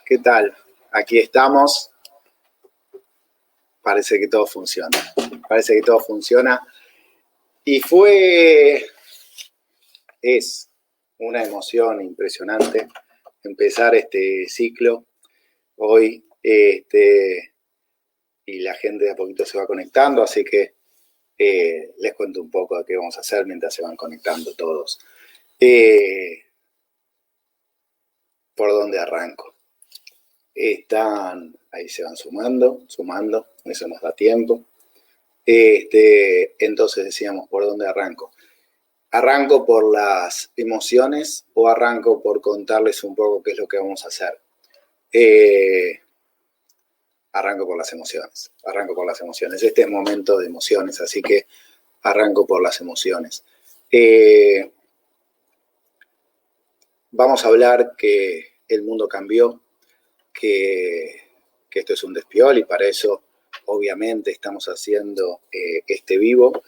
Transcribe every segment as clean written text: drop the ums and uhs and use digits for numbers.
¿Qué tal? Aquí estamos. Parece que todo funciona. Parece que todo funciona. Y es una emoción impresionante empezar este ciclo hoy. Y la gente de a poquito se va conectando, así que les cuento un poco de qué vamos a hacer mientras se van conectando todos. ¿Por dónde arranco? Ahí se van sumando, eso nos da tiempo. Entonces decíamos, ¿por dónde arranco? ¿Arranco por las emociones o arranco por contarles un poco qué es lo que vamos a hacer? Arranco por las emociones, Este es momento de emociones, así que arranco por las emociones. Vamos a hablar que el mundo cambió, que esto es un despiol y para eso obviamente estamos haciendo este vivo,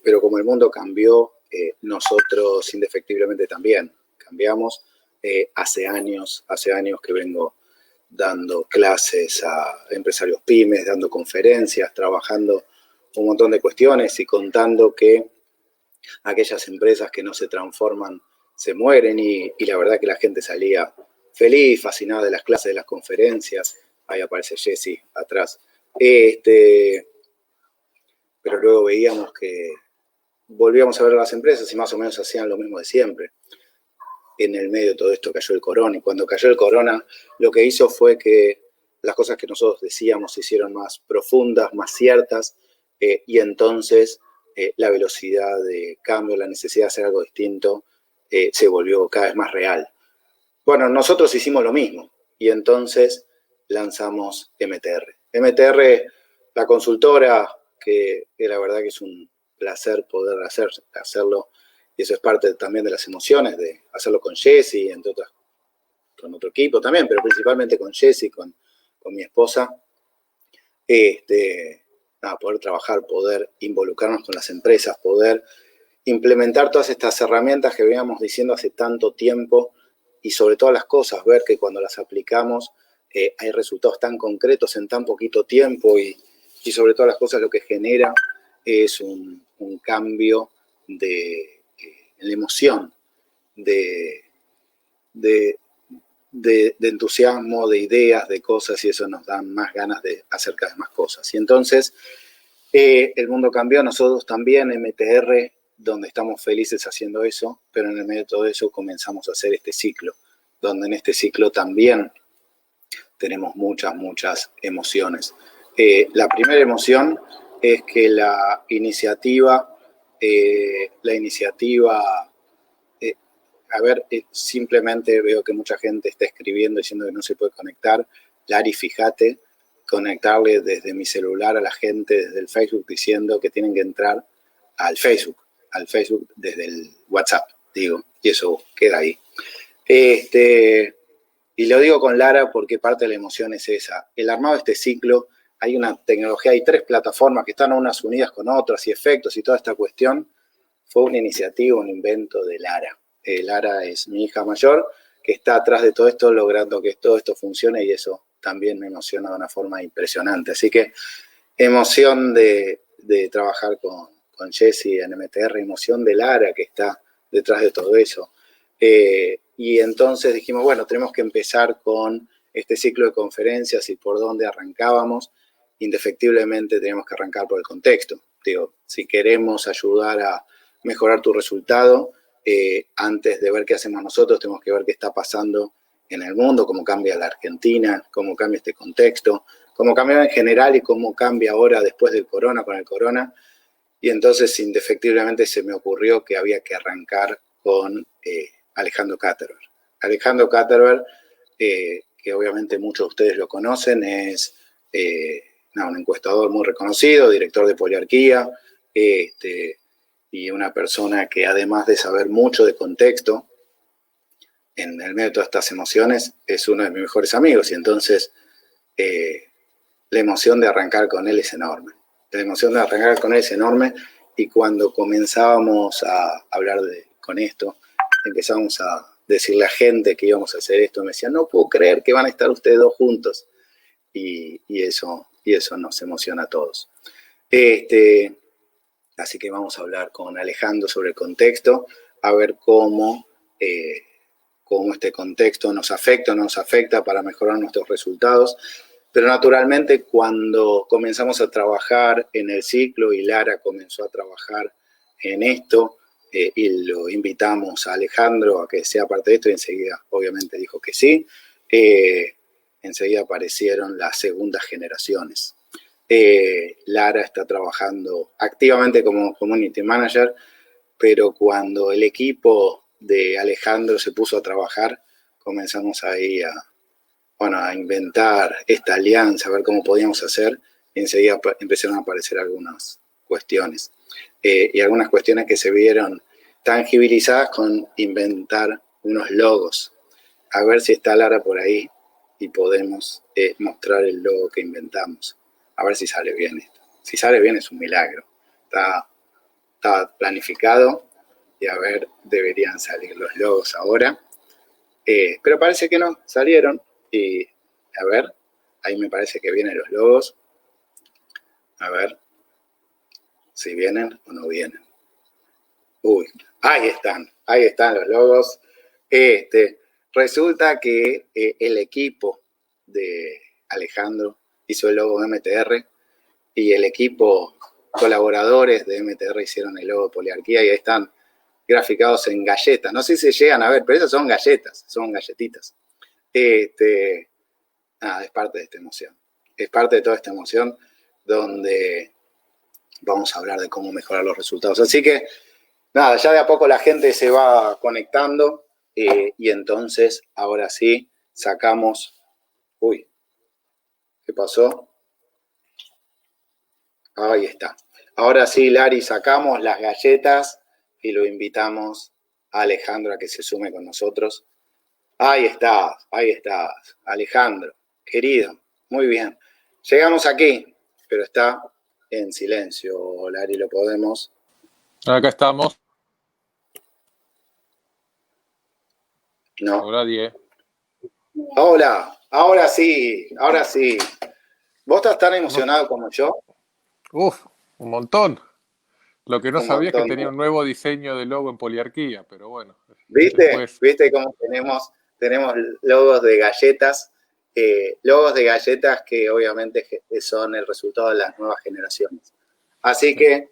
pero como el mundo cambió, nosotros indefectiblemente también cambiamos. Hace años que vengo dando clases a empresarios pymes, dando conferencias, trabajando un montón de cuestiones y contando que aquellas empresas que no se transforman se mueren y la verdad que la gente salía feliz, fascinada de las clases, de las conferencias. Ahí aparece Jessy atrás. Pero luego veíamos que volvíamos a ver a las empresas y más o menos hacían lo mismo de siempre. En el medio de todo esto cayó el corona y cuando cayó el corona lo que hizo fue que las cosas que nosotros decíamos se hicieron más profundas, más ciertas y entonces la velocidad de cambio, la necesidad de hacer algo distinto se volvió cada vez más real. Bueno, nosotros hicimos lo mismo y entonces lanzamos MTR. MTR, la consultora, que la verdad que es un placer poder hacerlo, y eso es parte también de las emociones, de hacerlo con Jessy, entre otras, con otro equipo también, pero principalmente con Jessy, con mi esposa. Poder trabajar, poder involucrarnos con las empresas, poder implementar todas estas herramientas que veníamos diciendo hace tanto tiempo y sobre todas las cosas, ver que cuando las aplicamos hay resultados tan concretos en tan poquito tiempo y sobre todas las cosas lo que genera es un cambio en la emoción, de entusiasmo, de ideas, de cosas y eso nos da más ganas de hacer cada vez más cosas. Y entonces el mundo cambió, nosotros también, MTR, donde estamos felices haciendo eso, pero en el medio de todo eso comenzamos a hacer este ciclo, donde en este ciclo también tenemos muchas emociones. La primera emoción es que la iniciativa, simplemente veo que mucha gente está escribiendo diciendo que no se puede conectar. Lari, fíjate, conectarle desde mi celular a la gente desde el Facebook diciendo que tienen que entrar al Facebook desde el WhatsApp, digo, y eso queda ahí. Y lo digo con Lara porque parte de la emoción es esa. El armado de este ciclo, hay una tecnología, hay 3 plataformas que están unas unidas con otras y efectos y toda esta cuestión, fue una iniciativa, un invento de Lara. Lara es mi hija mayor que está atrás de todo esto logrando que todo esto funcione y eso también me emociona de una forma impresionante. Así que emoción de trabajar con Jessy en MTR, emoción de Lara que está detrás de todo eso. Y entonces dijimos, bueno, tenemos que empezar con este ciclo de conferencias y por dónde arrancábamos. Indefectiblemente tenemos que arrancar por el contexto. Digo, si queremos ayudar a mejorar tu resultado, antes de ver qué hacemos nosotros, tenemos que ver qué está pasando en el mundo, cómo cambia la Argentina, cómo cambia este contexto, cómo cambia en general y cómo cambia ahora después del corona, con el corona. Y entonces, indefectiblemente, se me ocurrió que había que arrancar con Alejandro Katterberg. Alejandro Katterberg, que obviamente muchos de ustedes lo conocen, es un encuestador muy reconocido, director de Poliarquía, y una persona que además de saber mucho de contexto, en el medio de todas estas emociones, es uno de mis mejores amigos. Y entonces la emoción de arrancar con él es enorme. Y cuando comenzábamos a hablar con esto, empezamos a decirle a gente que íbamos a hacer esto. Me decían, no puedo creer que van a estar ustedes dos juntos. Y eso nos emociona a todos. Así que vamos a hablar con Alejandro sobre el contexto, a ver cómo este contexto nos afecta o no nos afecta para mejorar nuestros resultados. Pero naturalmente cuando comenzamos a trabajar en el ciclo y Lara comenzó a trabajar en esto, y lo invitamos a Alejandro a que sea parte de esto, y enseguida obviamente dijo que sí, enseguida aparecieron las segundas generaciones. Lara está trabajando activamente como Community Manager, pero cuando el equipo de Alejandro se puso a trabajar, comenzamos ahí a inventar esta alianza, a ver cómo podíamos hacer, y enseguida empezaron a aparecer algunas cuestiones. Y algunas cuestiones que se vieron tangibilizadas con inventar unos logos. A ver si está Lara por ahí y podemos mostrar el logo que inventamos. A ver si sale bien esto. Si sale bien es un milagro. Está planificado y a ver, deberían salir los logos ahora. Pero parece que no, salieron. Y a ver, ahí me parece que vienen los logos. A ver si vienen o no vienen. Uy, ahí están los logos. Resulta que el equipo de Alejandro hizo el logo MTR y el equipo colaboradores de MTR hicieron el logo de Poliarquía y ahí están graficados en galletas. No sé si se llegan a ver, pero esas son galletas, son galletitas. Es parte de esta emoción. Es parte de toda esta emoción donde vamos a hablar de cómo mejorar los resultados. Así que, nada, ya de a poco la gente se va conectando y entonces, ahora sí, sacamos... Uy, ¿qué pasó? Ahí está. Ahora sí, Lari, sacamos las galletas y lo invitamos a Alejandro a que se sume con nosotros. Ahí estás, Alejandro, querido, muy bien. Llegamos aquí, pero está en silencio, Lari, lo podemos. Acá estamos. No. Hola, Die. Hola, ahora sí. ¿Vos estás tan emocionado como yo? Uf, un montón. Lo que no Un sabía es que montón, tenía ¿no? un nuevo diseño de logo en Poliarquía, pero bueno. ¿Viste? Después, ¿Viste cómo tenemos logos de galletas? Logos de galletas que obviamente son el resultado de las nuevas generaciones. Así que,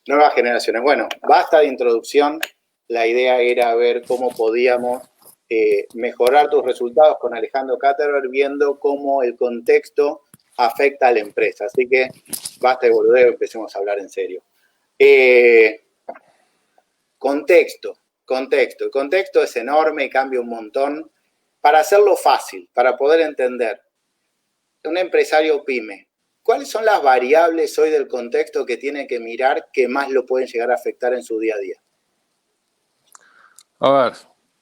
nuevas generaciones. Bueno, basta de introducción. La idea era ver cómo podíamos mejorar tus resultados con Alejandro Caterberg, viendo cómo el contexto afecta a la empresa. Así que basta de boludeo, empecemos a hablar en serio. Contexto. El contexto es enorme y cambia un montón. Para hacerlo fácil, para poder entender, un empresario pyme, ¿cuáles son las variables hoy del contexto que tiene que mirar que más lo pueden llegar a afectar en su día a día? a ver,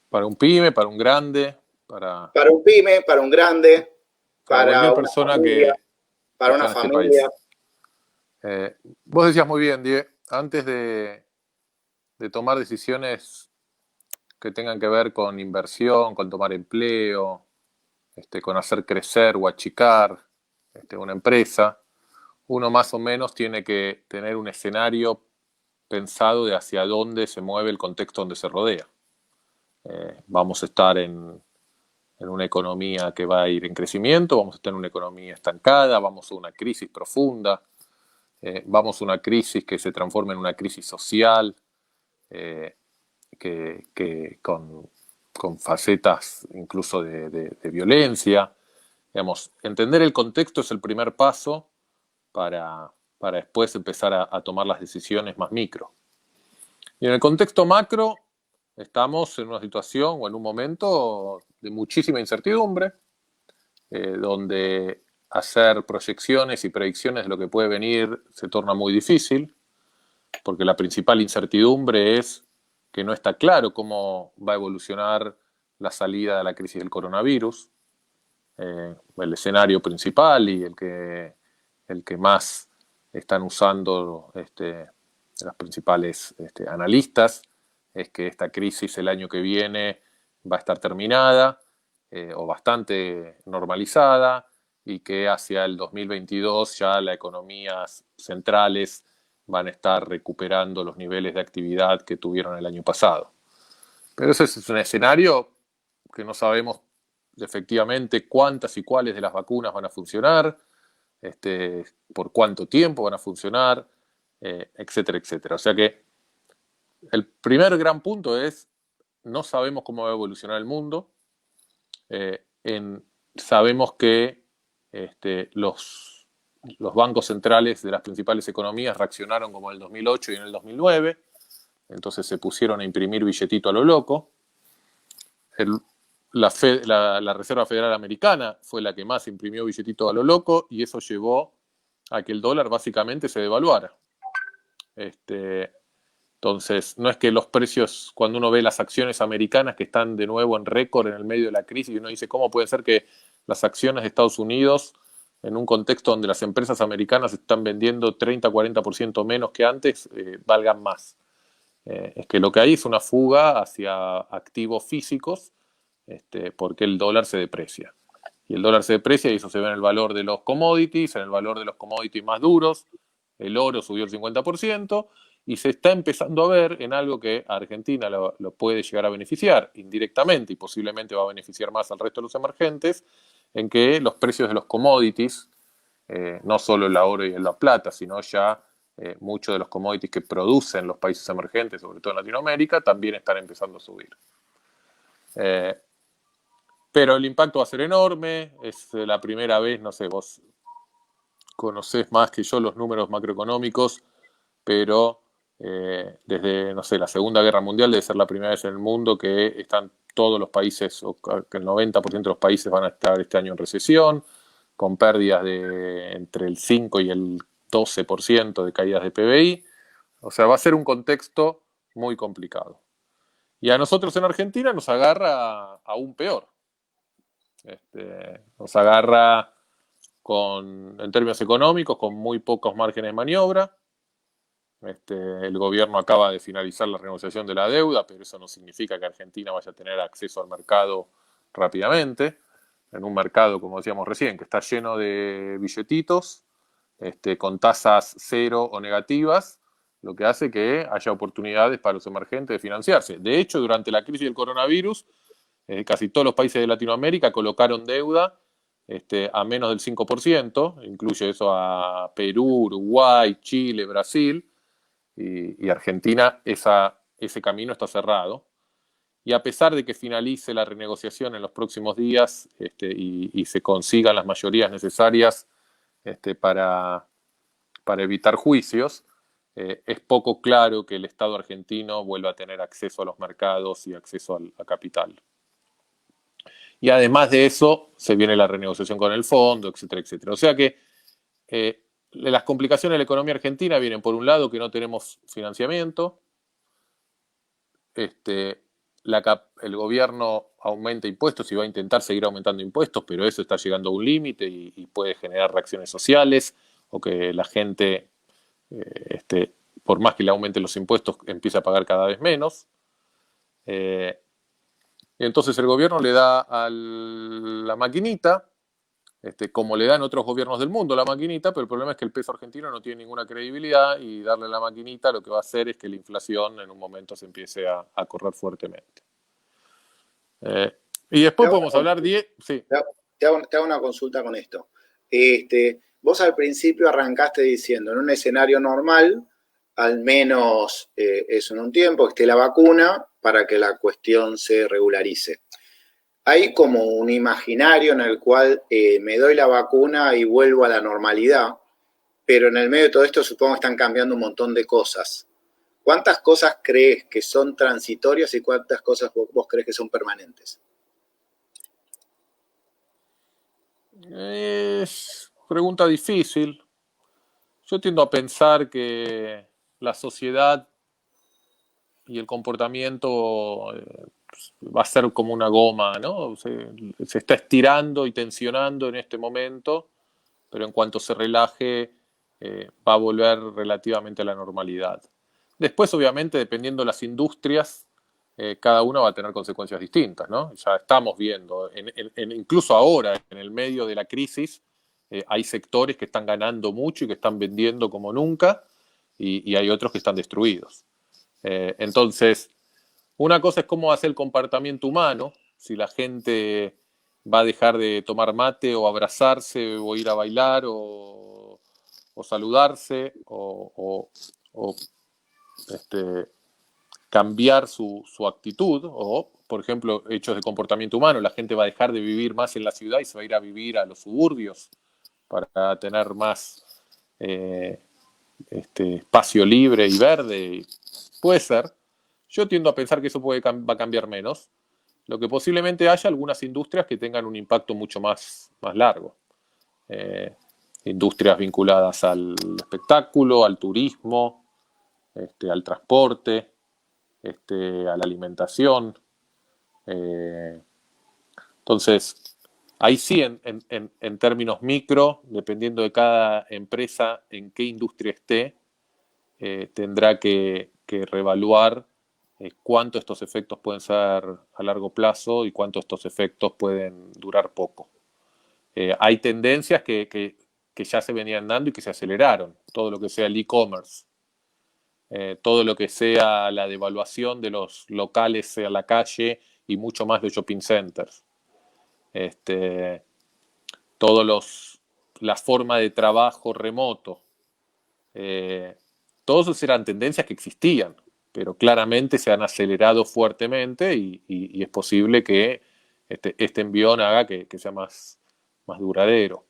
para un pyme, para un grande, para un pyme, para un grande, para cualquier una persona familia, que para está una en este familia. país. Vos decías muy bien, Die, antes de tomar decisiones que tengan que ver con inversión, con tomar empleo, con hacer crecer o achicar una empresa, uno más o menos tiene que tener un escenario pensado de hacia dónde se mueve el contexto donde se rodea. Vamos a estar en una economía que va a ir en crecimiento, vamos a estar en una economía estancada, vamos a una crisis profunda, vamos a una crisis que se transforma en una crisis social, con facetas incluso de violencia. Digamos, entender el contexto es el primer paso para después empezar a tomar las decisiones más micro. Y en el contexto macro estamos en una situación o en un momento de muchísima incertidumbre, donde hacer proyecciones y predicciones de lo que puede venir se torna muy difícil, porque la principal incertidumbre es que no está claro cómo va a evolucionar la salida de la crisis del coronavirus. El escenario principal y el que más están usando los principales analistas es que esta crisis el año que viene va a estar terminada o bastante normalizada y que hacia el 2022 ya las economías centrales van a estar recuperando los niveles de actividad que tuvieron el año pasado. Pero ese es un escenario que no sabemos efectivamente cuántas y cuáles de las vacunas van a funcionar, por cuánto tiempo van a funcionar, etcétera, etcétera. O sea que el primer gran punto es, no sabemos cómo va a evolucionar el mundo, sabemos que los bancos centrales de las principales economías reaccionaron como en el 2008 y en el 2009, entonces se pusieron a imprimir billetito a lo loco. La Reserva Federal Americana fue la que más imprimió billetito a lo loco y eso llevó a que el dólar básicamente se devaluara. Entonces, no es que los precios, cuando uno ve las acciones americanas que están de nuevo en récord en el medio de la crisis, y uno dice, ¿cómo puede ser que las acciones de Estados Unidos, en un contexto donde las empresas americanas están vendiendo 30-40% menos que antes, valgan más? Es que lo que hay es una fuga hacia activos físicos, porque el dólar se deprecia. Y el dólar se deprecia y eso se ve en el valor de los commodities, en el valor de los commodities más duros. El oro subió el 50%, y se está empezando a ver en algo que a Argentina lo puede llegar a beneficiar indirectamente y posiblemente va a beneficiar más al resto de los emergentes, en que los precios de los commodities, no solo el oro y la plata, sino ya muchos de los commodities que producen los países emergentes, sobre todo en Latinoamérica, también están empezando a subir. Pero el impacto va a ser enorme, es la primera vez, no sé, vos conocés más que yo los números macroeconómicos, pero desde, no sé, la Segunda Guerra Mundial debe ser la primera vez en el mundo que están todos los países, o que el 90% de los países van a estar este año en recesión, con pérdidas de entre el 5 y el 12% de caídas de PBI. O sea, va a ser un contexto muy complicado. Y a nosotros en Argentina nos agarra aún peor. Nos agarra en términos económicos, con muy pocos márgenes de maniobra. El gobierno acaba de finalizar la renegociación de la deuda, pero eso no significa que Argentina vaya a tener acceso al mercado rápidamente. En un mercado, como decíamos recién, que está lleno de billetitos, con tasas cero o negativas, lo que hace que haya oportunidades para los emergentes de financiarse. De hecho, durante la crisis del coronavirus, casi todos los países de Latinoamérica colocaron deuda a menos del 5%, incluye eso a Perú, Uruguay, Chile, Brasil, y Argentina, ese camino está cerrado. Y a pesar de que finalice la renegociación en los próximos días y se consigan las mayorías necesarias para evitar juicios, es poco claro que el Estado argentino vuelva a tener acceso a los mercados y acceso a capital. Y además de eso, se viene la renegociación con el fondo, etcétera, etcétera. O sea que las complicaciones de la economía argentina vienen, por un lado, que no tenemos financiamiento, el gobierno aumenta impuestos y va a intentar seguir aumentando impuestos, pero eso está llegando a un límite y puede generar reacciones sociales, o que la gente, por más que le aumenten los impuestos, empiece a pagar cada vez menos. Y entonces el gobierno le da a la maquinita, como le dan otros gobiernos del mundo la maquinita, pero el problema es que el peso argentino no tiene ninguna credibilidad, y darle la maquinita lo que va a hacer es que la inflación en un momento se empiece a correr fuertemente. Y después podemos hablar sí. Te hago una consulta con esto. Vos al principio arrancaste diciendo, en un escenario normal, al menos eso en un tiempo, que esté la vacuna para que la cuestión se regularice. Hay como un imaginario en el cual me doy la vacuna y vuelvo a la normalidad, pero en el medio de todo esto supongo que están cambiando un montón de cosas. ¿Cuántas cosas crees que son transitorias y cuántas cosas vos crees que son permanentes? Es pregunta difícil. Yo tiendo a pensar que la sociedad y el comportamiento va a ser como una goma, ¿no? Se está estirando y tensionando en este momento, pero en cuanto se relaje va a volver relativamente a la normalidad. Después, obviamente, dependiendo de las industrias, cada una va a tener consecuencias distintas, ¿no? Ya estamos viendo, incluso ahora, en el medio de la crisis, hay sectores que están ganando mucho y que están vendiendo como nunca, y hay otros que están destruidos. Entonces, una cosa es cómo hacer el comportamiento humano, si la gente va a dejar de tomar mate o abrazarse o ir a bailar o saludarse o este, cambiar su actitud o, por ejemplo, hechos de comportamiento humano. La gente va a dejar de vivir más en la ciudad y se va a ir a vivir a los suburbios para tener más espacio libre y verde. Puede ser. Yo tiendo a pensar que eso va a cambiar menos. Lo que posiblemente haya algunas industrias que tengan un impacto mucho más largo. Eh, Industrias vinculadas al espectáculo, al turismo, al transporte, a la alimentación. Eh, entonces, ahí sí, en términos micro, dependiendo de cada empresa en qué industria esté, tendrá que reevaluar cuánto estos efectos pueden ser a largo plazo y cuánto estos efectos pueden durar poco. Hay tendencias que ya se venían dando y que se aceleraron. Todo lo que sea el e-commerce, todo lo que sea la devaluación de los locales a la calle y mucho más los shopping centers. Este, todos la forma de trabajo remoto. Todos esas eran tendencias que existían, pero claramente se han acelerado fuertemente y es posible que este envión haga que sea más duradero.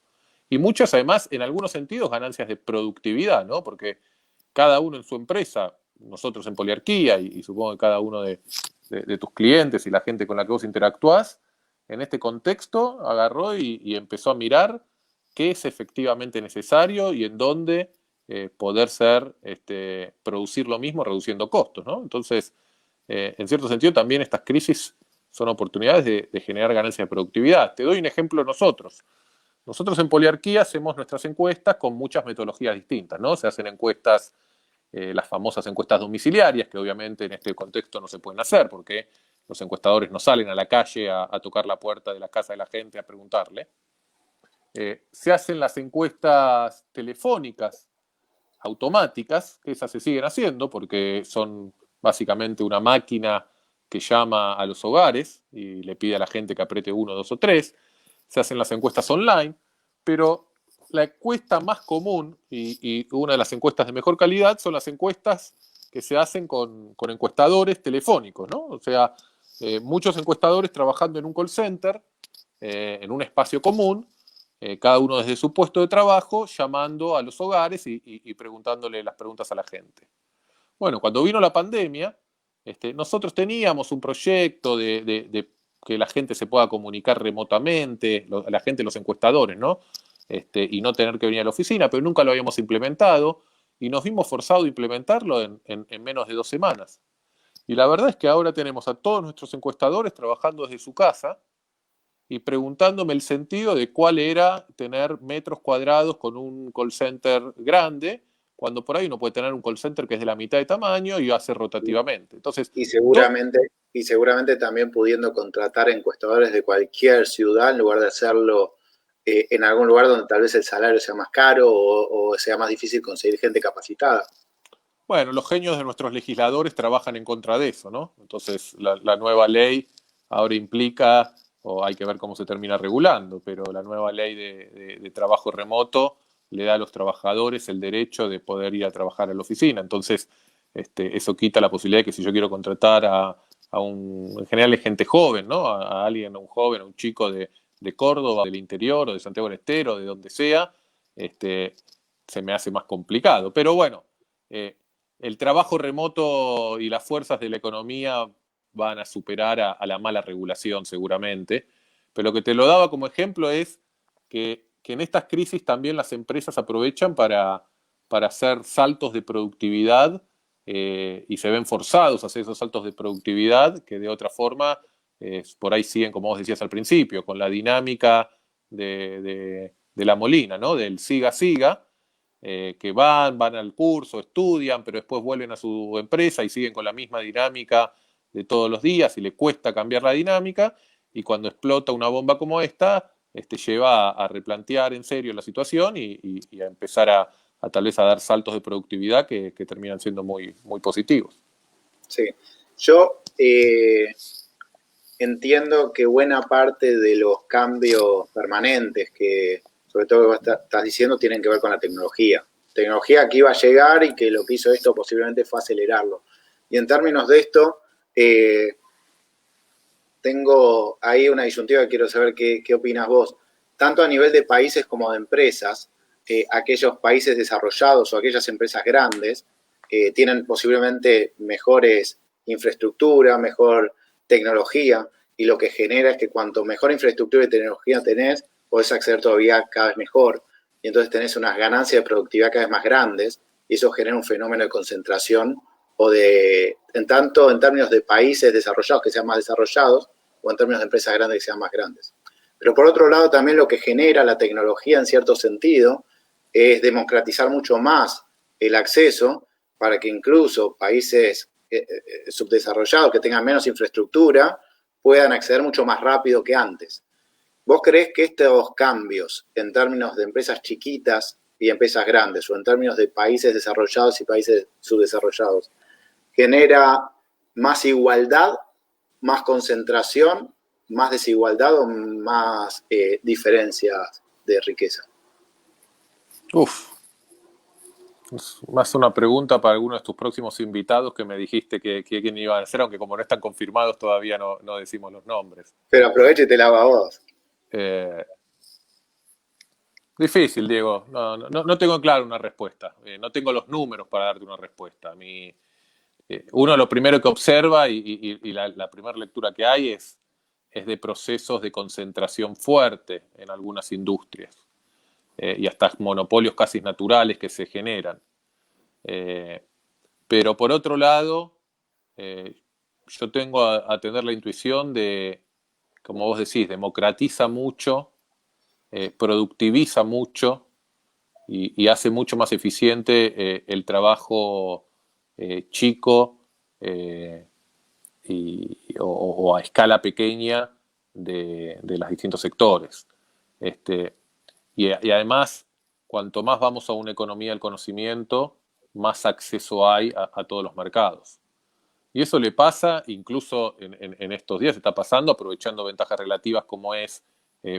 Y muchas, además, en algunos sentidos, ganancias de productividad, ¿no? Porque cada uno en su empresa, nosotros en Poliarquía y supongo que cada uno de tus clientes y la gente con la que vos interactuás, en este contexto agarró y empezó a mirar qué es efectivamente necesario y en dónde poder producir lo mismo reduciendo costos, ¿no? Entonces, en cierto sentido, también estas crisis son oportunidades de generar ganancias de productividad. Te doy un ejemplo nosotros. Nosotros en Poliarquía hacemos nuestras encuestas con muchas metodologías distintas, ¿no? Se hacen encuestas, las famosas encuestas domiciliarias, que obviamente en este contexto no se pueden hacer porque los encuestadores no salen a la calle a tocar la puerta de la casa de la gente a preguntarle. Se hacen las encuestas telefónicas automáticas, que esas se siguen haciendo porque son básicamente una máquina que llama a los hogares y le pide a la gente que apriete 1, 2 o 3. Se hacen las encuestas online, pero la encuesta más común y una de las encuestas de mejor calidad son las encuestas que se hacen con encuestadores telefónicos, ¿no? O sea, muchos encuestadores trabajando en un call center, en un espacio común, cada uno desde su puesto de trabajo, llamando a los hogares y preguntándole las preguntas a la gente. Bueno, cuando vino la pandemia, nosotros teníamos un proyecto de que la gente se pueda comunicar remotamente, la gente, los encuestadores, ¿no? Y no tener que venir a la oficina, pero nunca lo habíamos implementado y nos vimos forzados a implementarlo en menos de 2 semanas. Y la verdad es que ahora tenemos a todos nuestros encuestadores trabajando desde su casa y preguntándome el sentido de cuál era tener metros cuadrados con un call center grande, cuando por ahí uno puede tener un call center que es de la mitad de tamaño y hace rotativamente. Entonces, Y seguramente también pudiendo contratar encuestadores de cualquier ciudad en lugar de hacerlo en algún lugar donde tal vez el salario sea más caro o sea más difícil conseguir gente capacitada. bueno, los genios de nuestros legisladores trabajan en contra de eso, ¿no? Entonces, la nueva ley ahora implica, o hay que ver cómo se termina regulando, pero la nueva ley de trabajo remoto le da a los trabajadores el derecho de poder ir a trabajar a la oficina. Entonces, eso quita la posibilidad de que si yo quiero contratar en general es gente joven, ¿no? A alguien, a un joven, a un chico de Córdoba, del interior, o de Santiago del Estero, de donde sea, se me hace más complicado. Pero bueno, el trabajo remoto y las fuerzas de la economía van a superar a la mala regulación seguramente, pero lo que te lo daba como ejemplo es que en estas crisis también las empresas aprovechan para hacer saltos de productividad y se ven forzados a hacer esos saltos de productividad que de otra forma por ahí siguen, como vos decías al principio, con la dinámica de la Molina, ¿no? Del siga, siga, que van al curso, estudian, pero después vuelven a su empresa y siguen con la misma dinámica de todos los días y le cuesta cambiar la dinámica, y cuando explota una bomba como esta, lleva a replantear en serio la situación y a empezar a tal vez a dar saltos de productividad que terminan siendo muy, muy positivos. Sí, yo entiendo que buena parte de los cambios permanentes que, sobre todo que estás diciendo, tienen que ver con la tecnología. Tecnología que iba a llegar y que lo que hizo esto posiblemente fue acelerarlo. Y en términos de esto, tengo ahí una disyuntiva que quiero saber qué opinas vos. Tanto a nivel de países como de empresas, aquellos países desarrollados o aquellas empresas grandes tienen posiblemente mejores infraestructura, mejor tecnología, y lo que genera es que cuanto mejor infraestructura y tecnología tenés, podés acceder todavía cada vez mejor, y entonces tenés unas ganancias de productividad cada vez más grandes, y eso genera un fenómeno de concentración o en tanto en términos de países desarrollados que sean más desarrollados, o en términos de empresas grandes que sean más grandes. Pero por otro lado, también lo que genera la tecnología en cierto sentido es democratizar mucho más el acceso para que incluso países subdesarrollados que tengan menos infraestructura puedan acceder mucho más rápido que antes. ¿Vos creés que estos cambios en términos de empresas chiquitas y empresas grandes, o en términos de países desarrollados y países subdesarrollados, genera más igualdad, más concentración, más desigualdad o más diferencias de riqueza? Es más una pregunta para alguno de tus próximos invitados que me dijiste que quién iban a ser, aunque como no están confirmados todavía no decimos los nombres. Pero aproveche y te la hago a vos. Difícil, Diego. No tengo claro una respuesta. No tengo los números para darte una respuesta. Uno lo primero que observa y la primera lectura que hay es de procesos de concentración fuerte en algunas industrias y hasta monopolios casi naturales que se generan. Pero por otro lado, yo tengo a tener la intuición de, como vos decís, democratiza mucho, productiviza mucho y hace mucho más eficiente el trabajo chico o a escala pequeña de los distintos sectores. Y además, cuanto más vamos a una economía del conocimiento, más acceso hay a todos los mercados. Y eso le pasa, incluso en estos días está pasando, aprovechando ventajas relativas como es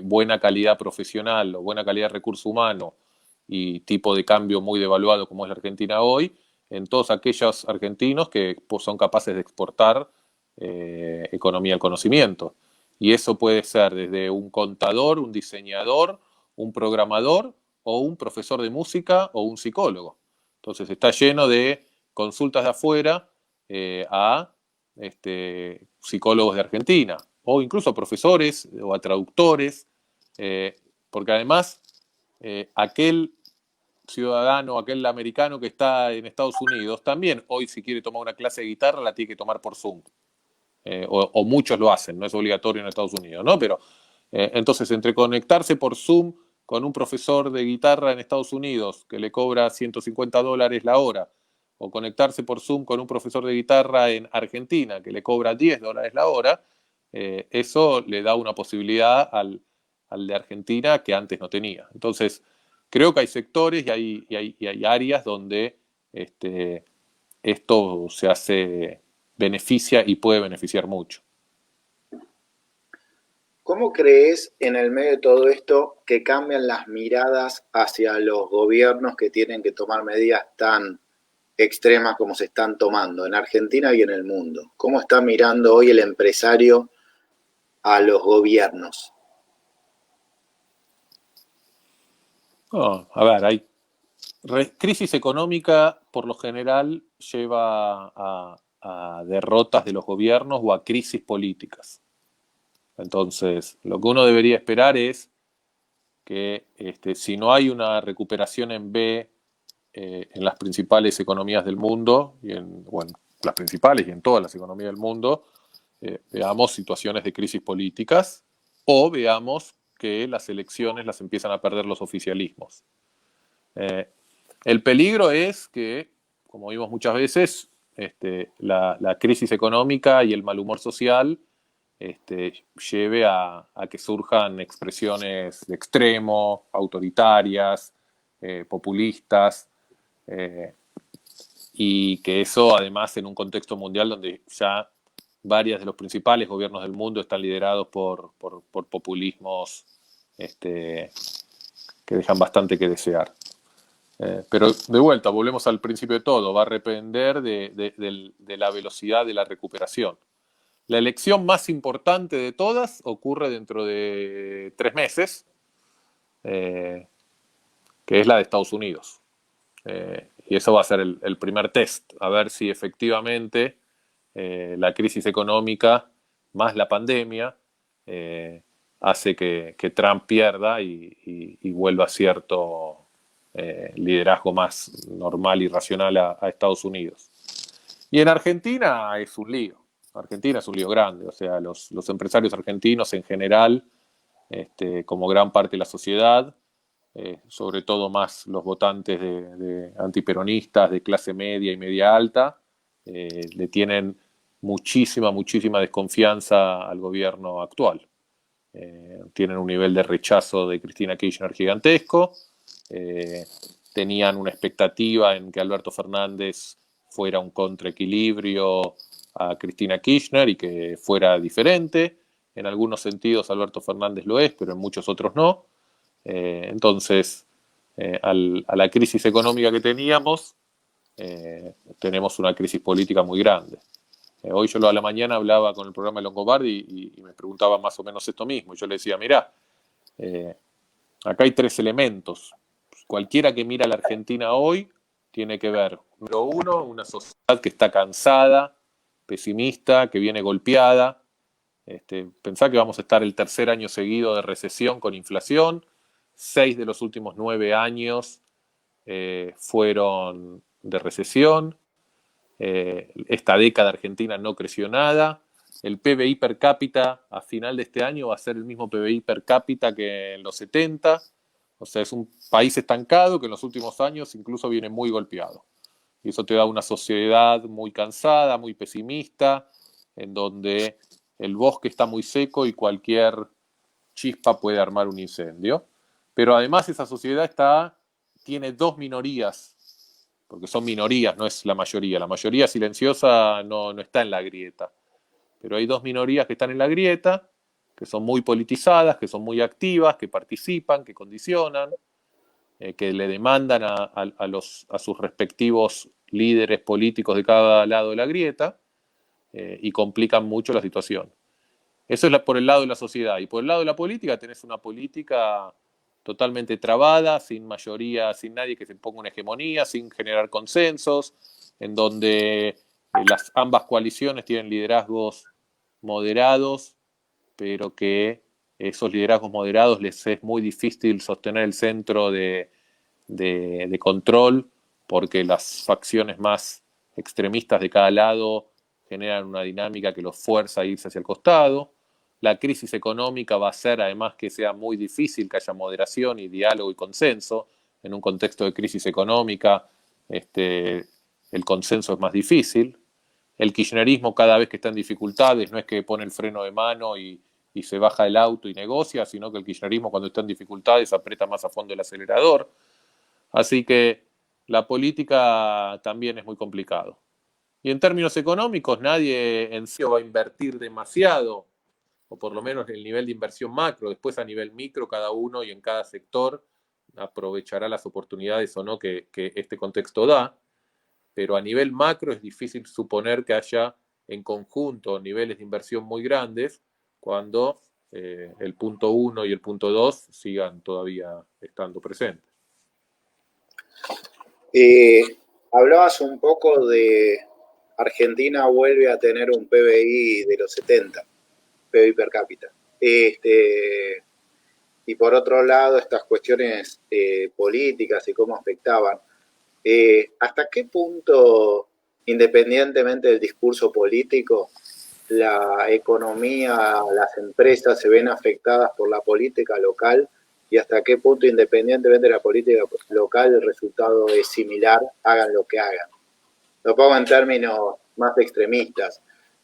buena calidad profesional o buena calidad de recurso humano y tipo de cambio muy devaluado como es la Argentina hoy, en todos aquellos argentinos que son capaces de exportar economía del conocimiento. Y eso puede ser desde un contador, un diseñador, un programador o un profesor de música o un psicólogo. Entonces está lleno de consultas de afuera a psicólogos de Argentina o incluso a profesores o a traductores, porque además aquel ciudadano, aquel americano que está en Estados Unidos, también hoy si quiere tomar una clase de guitarra la tiene que tomar por Zoom. O muchos lo hacen, no es obligatorio en Estados Unidos, ¿no? Pero entonces entre conectarse por Zoom con un profesor de guitarra en Estados Unidos que le cobra $150 la hora, o conectarse por Zoom con un profesor de guitarra en Argentina que le cobra $10 la hora, eso le da una posibilidad al de Argentina que antes no tenía. Entonces, creo que hay sectores y hay áreas donde esto se hace, beneficia y puede beneficiar mucho. ¿Cómo crees en el medio de todo esto que cambian las miradas hacia los gobiernos que tienen que tomar medidas tan extremas como se están tomando en Argentina y en el mundo? ¿Cómo está mirando hoy el empresario a los gobiernos? A ver, hay crisis económica por lo general lleva a derrotas de los gobiernos o a crisis políticas. Entonces, lo que uno debería esperar es que si no hay una recuperación en B en las principales economías del mundo, las principales y en todas las economías del mundo, veamos situaciones de crisis políticas o veamos que las elecciones las empiezan a perder los oficialismos. El peligro es que, como vimos muchas veces, la crisis económica y el mal humor social lleve a que surjan expresiones de extremo, autoritarias, populistas, eh, y que eso además en un contexto mundial donde ya varios de los principales gobiernos del mundo están liderados por populismos que dejan bastante que desear. Pero de vuelta, volvemos al principio de todo, va a depender de la velocidad de la recuperación. La elección más importante de todas ocurre dentro de 3 meses, que es la de Estados Unidos. Y eso va a ser el primer test, a ver si efectivamente la crisis económica más la pandemia hace que Trump pierda y vuelva a cierto liderazgo más normal y racional a Estados Unidos. Y en Argentina es un lío. Argentina es un lío grande. O sea, los empresarios argentinos en general, como gran parte de la sociedad, sobre todo más los votantes de antiperonistas, de clase media y media alta, le tienen muchísima desconfianza al gobierno actual. Tienen un nivel de rechazo de Cristina Kirchner gigantesco. Tenían una expectativa en que Alberto Fernández fuera un contraequilibrio a Cristina Kirchner y que fuera diferente. En algunos sentidos Alberto Fernández lo es, pero en muchos otros no. Entonces, a la crisis económica que teníamos, tenemos una crisis política muy grande. Hoy yo a la mañana hablaba con el programa de Longobardi y me preguntaba más o menos esto mismo. Yo le decía, mirá, acá hay 3 elementos. Cualquiera que mira a la Argentina hoy tiene que ver, número uno, una sociedad que está cansada, pesimista, que viene golpeada. Pensá que vamos a estar el tercer año seguido de recesión con inflación. 6 de los últimos 9 años fueron de recesión. Esta década argentina no creció nada. El PBI per cápita a final de este año va a ser el mismo PBI per cápita que en los 70. O sea, es un país estancado que en los últimos años incluso viene muy golpeado. Y eso te da una sociedad muy cansada, muy pesimista, en donde el bosque está muy seco y cualquier chispa puede armar un incendio. Pero además esa sociedad tiene 2 minorías, porque son minorías, no es la mayoría. La mayoría silenciosa no está en la grieta. Pero hay 2 minorías que están en la grieta, que son muy politizadas, que son muy activas, que participan, que condicionan, que le demandan a sus respectivos líderes políticos de cada lado de la grieta y complican mucho la situación. Eso es por el lado de la sociedad. Y por el lado de la política tenés una política totalmente trabada, sin mayoría, sin nadie que se ponga una hegemonía, sin generar consensos, en donde ambas coaliciones tienen liderazgos moderados, pero que esos liderazgos moderados les es muy difícil sostener el centro de control, porque las facciones más extremistas de cada lado generan una dinámica que los fuerza a irse hacia el costado. La crisis económica va a hacer además que sea muy difícil que haya moderación y diálogo y consenso. En un contexto de crisis económica, el consenso es más difícil. El kirchnerismo cada vez que está en dificultades no es que pone el freno de mano y se baja el auto y negocia, sino que el kirchnerismo cuando está en dificultades aprieta más a fondo el acelerador. Así que la política también es muy complicado. Y en términos económicos, nadie en sí va a invertir demasiado, o por lo menos el nivel de inversión macro. Después a nivel micro, cada uno y en cada sector aprovechará las oportunidades o no que este contexto da. Pero a nivel macro es difícil suponer que haya en conjunto niveles de inversión muy grandes cuando el punto 1 y el punto 2 sigan todavía estando presentes. Hablabas un poco de Argentina vuelve a tener un PBI de los 70, PBI per cápita. Y por otro lado, estas cuestiones políticas y cómo afectaban. ¿Hasta qué punto, independientemente del discurso político, la economía, las empresas se ven afectadas por la política local y hasta qué punto, independientemente de la política local, el resultado es similar, hagan lo que hagan. Lo pongo en términos más extremistas.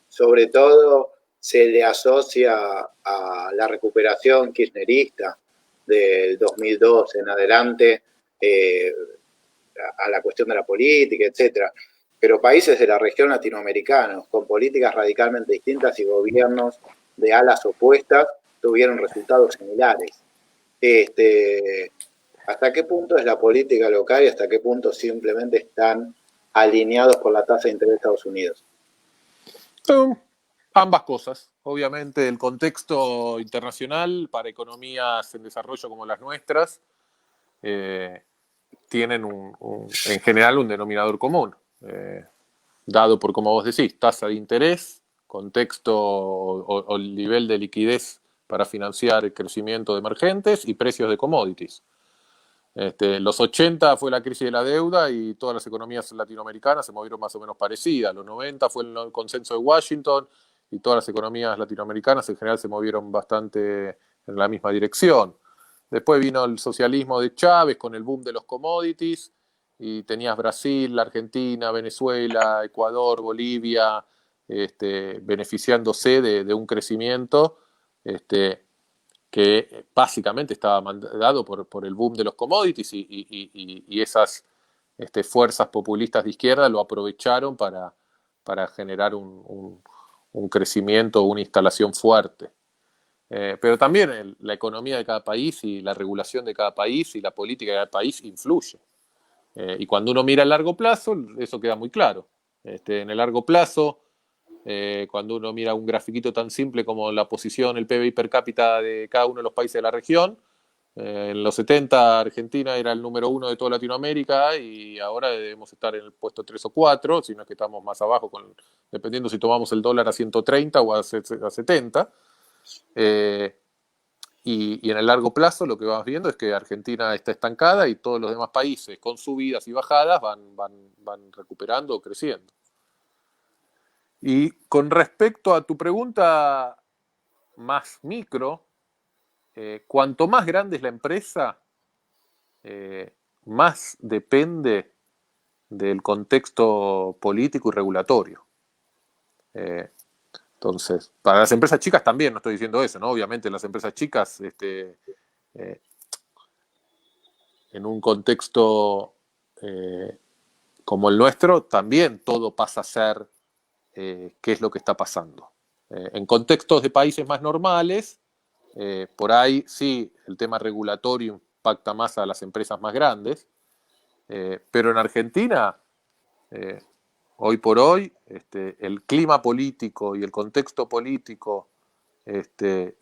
Sobre todo se le asocia a la recuperación kirchnerista del 2002 en adelante, a la cuestión de la política, etcétera. Pero países de la región latinoamericanos, con políticas radicalmente distintas y gobiernos de alas opuestas, tuvieron resultados similares. ¿Hasta qué punto es la política local y hasta qué punto simplemente están alineados por la tasa de interés de Estados Unidos? Ambas cosas. Obviamente el contexto internacional para economías en desarrollo como las nuestras tienen en general un denominador común, dado por, como vos decís, tasa de interés, contexto o el nivel de liquidez para financiar el crecimiento de emergentes y precios de commodities. Los 80 fue la crisis de la deuda y todas las economías latinoamericanas se movieron más o menos parecidas. Los 90 fue el consenso de Washington y todas las economías latinoamericanas en general se movieron bastante en la misma dirección. Después vino el socialismo de Chávez con el boom de los commodities y tenías Brasil, Argentina, Venezuela, Ecuador, Bolivia, beneficiándose de un crecimiento que básicamente estaba dado por el boom de los commodities y esas fuerzas populistas de izquierda lo aprovecharon para generar un crecimiento, una instalación fuerte. Pero también la economía de cada país y la regulación de cada país y la política de cada país influye. Y cuando uno mira a largo plazo, eso queda muy claro. En el largo plazo, cuando uno mira un grafiquito tan simple como la posición, el PBI per cápita de cada uno de los países de la región, en los 70 Argentina era el número 1 de toda Latinoamérica y ahora debemos estar en el puesto 3 o 4, sino que estamos más abajo, dependiendo si tomamos el dólar a 130 o a 70. Y en el largo plazo lo que vamos viendo es que Argentina está estancada y todos los demás países con subidas y bajadas van recuperando o creciendo. Y con respecto a tu pregunta más micro, cuanto más grande es la empresa, más depende del contexto político y regulatorio. Entonces, para las empresas chicas también, no estoy diciendo eso, ¿no? Obviamente las empresas chicas, en un contexto como el nuestro, también todo pasa a ser qué es lo que está pasando. En contextos de países más normales, por ahí sí, el tema regulatorio impacta más a las empresas más grandes, pero en Argentina, hoy por hoy, el clima político y el contexto político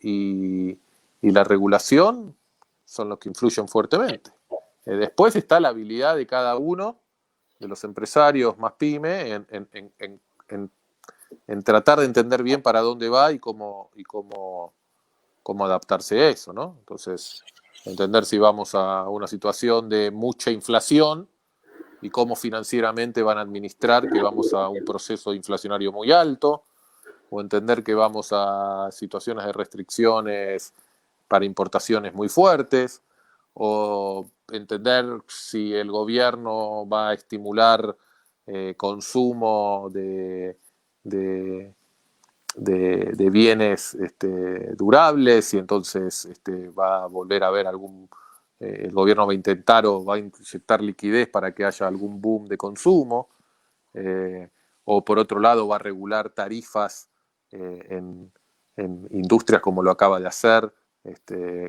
y la regulación son los que influyen fuertemente. Después está la habilidad de cada uno de los empresarios más pyme en tratar de entender bien para dónde va y cómo adaptarse a eso, ¿no? Entonces, entender si vamos a una situación de mucha inflación y cómo financieramente van a administrar que vamos a un proceso inflacionario muy alto, o entender que vamos a situaciones de restricciones para importaciones muy fuertes, o entender si el gobierno va a estimular consumo de bienes durables y entonces va a volver a haber el gobierno va a intentar o va a inyectar liquidez para que haya algún boom de consumo, o por otro lado va a regular tarifas en industrias como lo acaba de hacer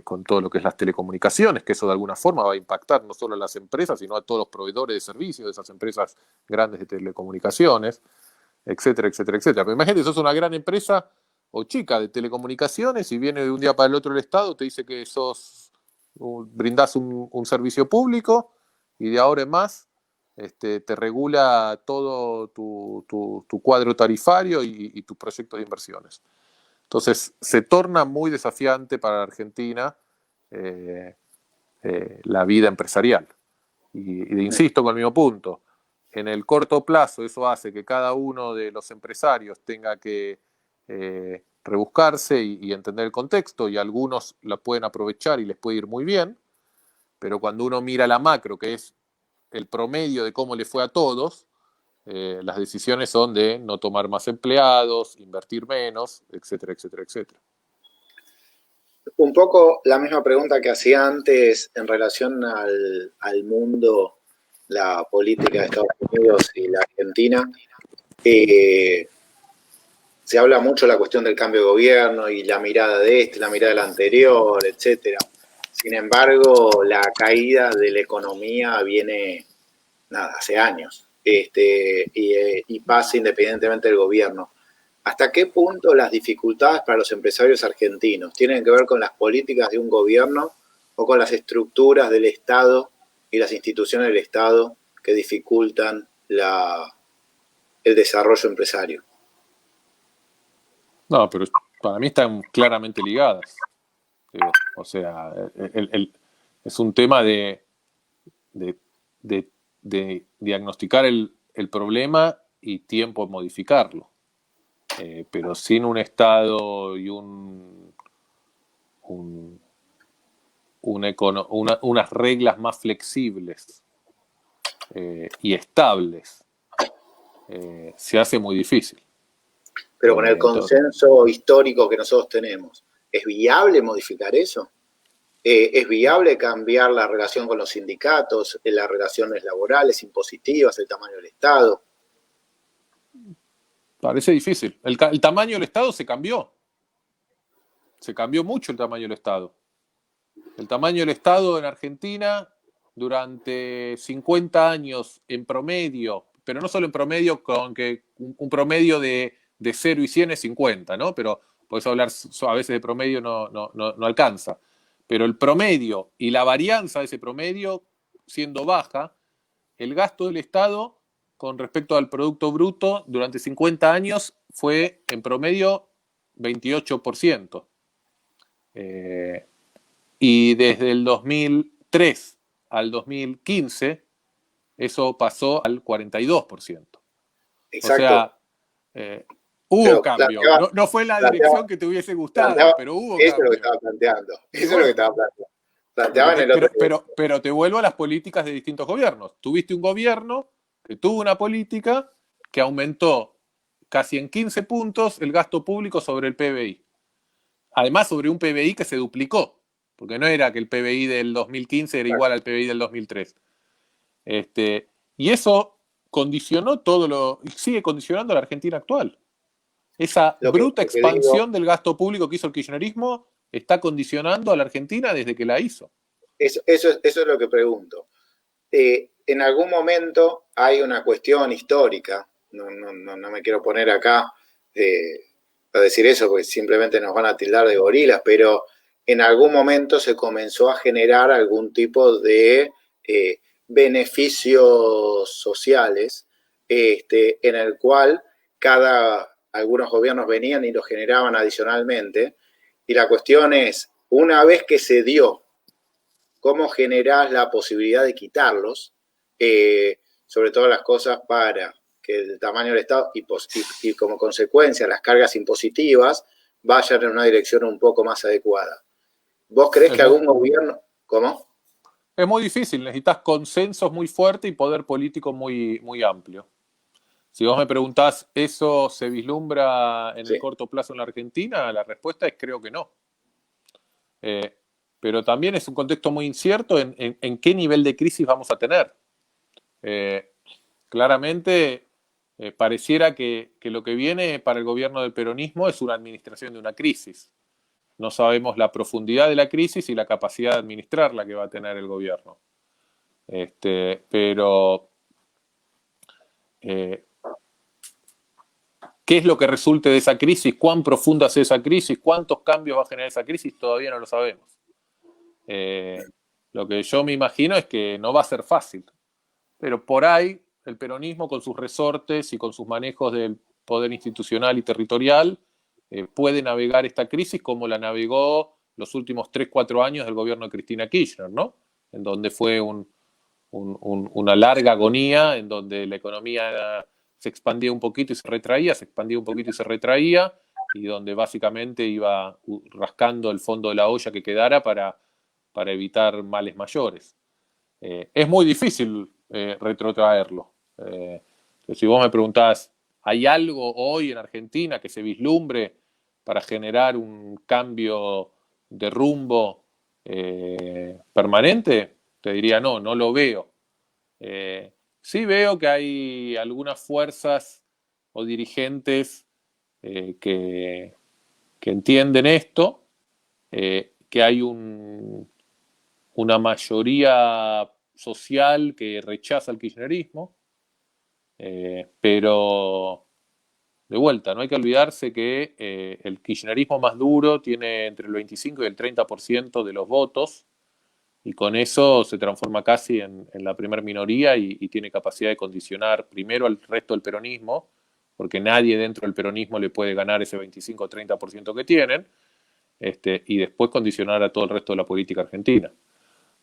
con todo lo que es las telecomunicaciones, que eso de alguna forma va a impactar no solo a las empresas, sino a todos los proveedores de servicios de esas empresas grandes de telecomunicaciones, etcétera, etcétera, etcétera. Pero imagínate, sos una gran empresa o chica de telecomunicaciones y viene de un día para el otro el Estado, te dice que brindás un servicio público y de ahora en más te regula todo tu cuadro tarifario y tus proyectos de inversiones. Entonces, se torna muy desafiante para la Argentina la vida empresarial. Y insisto con el mismo punto, en el corto plazo eso hace que cada uno de los empresarios tenga que rebuscarse y entender el contexto, y algunos la pueden aprovechar y les puede ir muy bien, pero cuando uno mira la macro, que es el promedio de cómo le fue a todos, las decisiones son de no tomar más empleados, invertir menos, etcétera, etcétera, etcétera. Un poco la misma pregunta que hacía antes en relación al mundo, la política de Estados Unidos y la Argentina. Eh, Se habla mucho de la cuestión del cambio de gobierno y la mirada de este, la mirada del anterior, etcétera. Sin embargo, la caída de la economía viene, nada, hace años, y pasa independientemente del gobierno. ¿Hasta qué punto las dificultades para los empresarios argentinos tienen que ver con las políticas de un gobierno o con las estructuras del Estado y las instituciones del Estado que dificultan el desarrollo empresario? No, pero para mí están claramente ligadas. Digo, o sea, es un tema de, de diagnosticar el problema y tiempo en modificarlo. Pero sin un Estado y unas reglas más flexibles y estables, se hace muy difícil. Pero con el consenso histórico que nosotros tenemos, ¿es viable modificar eso? ¿Es viable cambiar la relación con los sindicatos, las relaciones laborales, impositivas, el tamaño del Estado? Parece difícil. El tamaño del Estado se cambió. Se cambió mucho el tamaño del Estado. El tamaño del Estado en Argentina durante 50 años en promedio, pero no solo en promedio, con que un promedio de 0 y 100 es 50, ¿no? Pero podés hablar a veces de promedio, no alcanza. Pero el promedio y la varianza de ese promedio siendo baja, el gasto del Estado con respecto al Producto Bruto durante 50 años fue en promedio 28%. Y desde el 2003 al 2015, eso pasó al 42%. Exacto. O sea, hubo Pero cambio. No fue la dirección que te hubiese gustado, pero hubo eso cambio. Es lo que estaba planteando. Eso es lo que estaba planteando. Pero te vuelvo a las políticas de distintos gobiernos. Tuviste un gobierno que tuvo una política que aumentó casi en 15 puntos el gasto público sobre el PBI. Además, sobre un PBI que se duplicó, porque no era que el PBI del 2015 era igual al PBI del 2003. Y eso condicionó sigue condicionando a la Argentina actual. Esa bruta expansión del gasto público que hizo el kirchnerismo está condicionando a la Argentina desde que la hizo. Eso es lo que pregunto. En algún momento hay una cuestión histórica, no me quiero poner acá a decir eso porque simplemente nos van a tildar de gorilas, pero en algún momento se comenzó a generar algún tipo de beneficios sociales, en el cual algunos gobiernos venían y los generaban adicionalmente, y la cuestión es, una vez que se dio, ¿cómo generás la posibilidad de quitarlos? Sobre todas las cosas para que el tamaño del Estado y como consecuencia las cargas impositivas vayan en una dirección un poco más adecuada. ¿Vos creés que algún gobierno... ¿Cómo? Es muy difícil, necesitas consensos muy fuertes y poder político muy, muy amplio. Si vos me preguntás, ¿eso se vislumbra en el corto plazo en la Argentina? La respuesta es creo que no. Pero también es un contexto muy incierto en qué nivel de crisis vamos a tener. Claramente pareciera que lo que viene para el gobierno del peronismo es una administración de una crisis. No sabemos la profundidad de la crisis y la capacidad de administrarla que va a tener el gobierno. Pero ¿qué es lo que resulte de esa crisis? ¿Cuán profunda es esa crisis? ¿Cuántos cambios va a generar esa crisis? Todavía no lo sabemos. Lo que yo me imagino es que no va a ser fácil. Pero por ahí el peronismo con sus resortes y con sus manejos del poder institucional y territorial puede navegar esta crisis como la navegó los últimos 3-4 años del gobierno de Cristina Kirchner, ¿no? En donde fue una larga agonía, en donde la economía se expandía un poquito y se retraía, se expandía un poquito y se retraía, y donde básicamente iba rascando el fondo de la olla que quedara para evitar males mayores. Es muy difícil retrotraerlo. Si vos me preguntás, ¿hay algo hoy en Argentina que se vislumbre para generar un cambio de rumbo permanente? Te diría no, no lo veo. Sí veo que hay algunas fuerzas o dirigentes que entienden esto, que hay una mayoría social que rechaza el kirchnerismo, pero de vuelta, no hay que olvidarse que el kirchnerismo más duro tiene entre el 25 y el 30% de los votos, y con eso se transforma casi en la primer minoría y tiene capacidad de condicionar primero al resto del peronismo, porque nadie dentro del peronismo le puede ganar ese 25 o 30% que tienen, y después condicionar a todo el resto de la política argentina.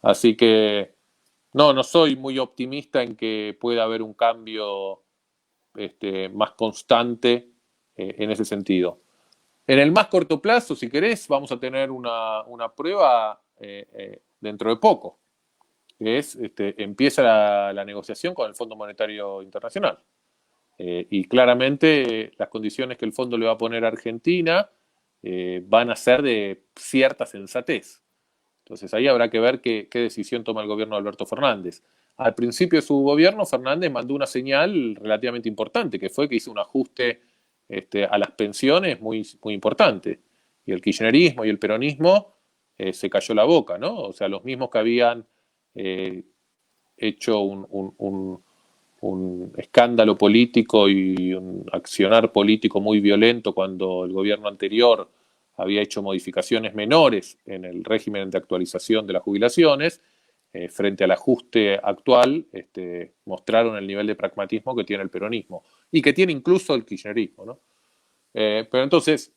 Así que no soy muy optimista en que pueda haber un cambio más constante en ese sentido. En el más corto plazo, si querés, vamos a tener una prueba dentro de poco, que es, empieza la negociación con el Fondo Monetario Internacional. Y claramente las condiciones que el fondo le va a poner a Argentina van a ser de cierta sensatez. Entonces ahí habrá que ver qué decisión toma el gobierno de Alberto Fernández. Al principio de su gobierno, Fernández mandó una señal relativamente importante, que fue que hizo un ajuste a las pensiones muy, muy importante. Y el kirchnerismo y el peronismo se cayó la boca, ¿no? O sea, los mismos que habían eh, hecho un escándalo político y un accionar político muy violento cuando el gobierno anterior había hecho modificaciones menores en el régimen de actualización de las jubilaciones, frente al ajuste actual, mostraron el nivel de pragmatismo que tiene el peronismo y que tiene incluso el kirchnerismo, ¿no? Pero entonces,